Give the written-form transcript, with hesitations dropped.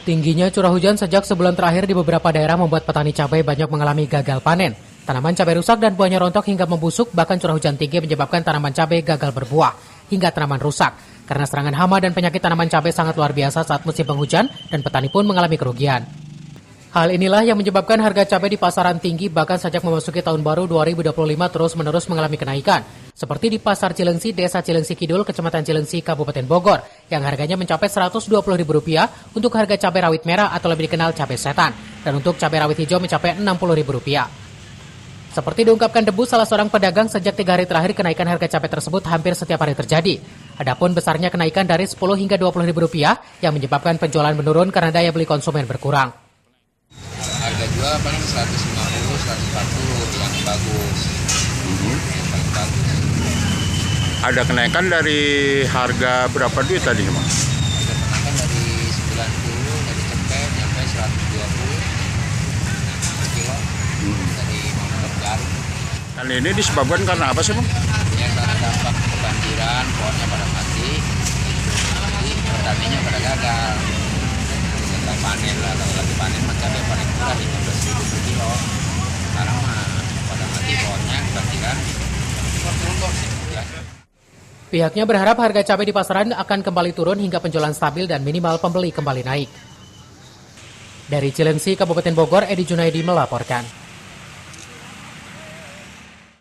Tingginya curah hujan sejak sebulan terakhir di beberapa daerah membuat petani cabai banyak mengalami gagal panen. Tanaman cabai rusak dan buahnya rontok hingga membusuk, bahkan curah hujan tinggi menyebabkan tanaman cabai gagal berbuah, hingga tanaman rusak. Karena serangan hama dan penyakit tanaman cabai sangat luar biasa saat musim penghujan, dan petani pun mengalami kerugian. Hal inilah yang menyebabkan harga cabai di pasaran tinggi bahkan sejak memasuki tahun baru 2025 terus-menerus mengalami kenaikan. Seperti di Pasar Cilengsi, Desa Cilengsi Kidul, Kecamatan Cilengsi, Kabupaten Bogor, yang harganya mencapai Rp120.000 untuk harga cabai rawit merah atau lebih dikenal cabai setan, dan untuk cabai rawit hijau mencapai Rp60.000. Seperti diungkapkan Debu, salah seorang pedagang, sejak 3 hari terakhir kenaikan harga cabai tersebut hampir setiap hari terjadi. Adapun besarnya kenaikan dari Rp10 hingga Rp20.000 yang menyebabkan penjualan menurun karena daya beli konsumen berkurang. Harga jual paling 150, 140 yang bagus. Yang paling bagus. Ada kenaikan dari harga berapa duit tadi, Mas? Ada kenaikan dari 90 dari cepet sampai 120 per kilo dari Pemkot Garut. Dan ini disebabkan karena apa sih, Bang? Ya karena dampak kebanjiran, pohonnya pada mati, jadi petaninya pada gagal. Setelah panen lah, kalau lagi panen cabai paling murah 15.000 per kilo. Sekarang mah pada mati pohonnya kebanjiran. Ya. Pihaknya berharap harga cabai di pasaran akan kembali turun hingga penjualan stabil dan minimal pembeli kembali naik. Dari Cilengsi, Kabupaten Bogor, Edi Junaidi melaporkan.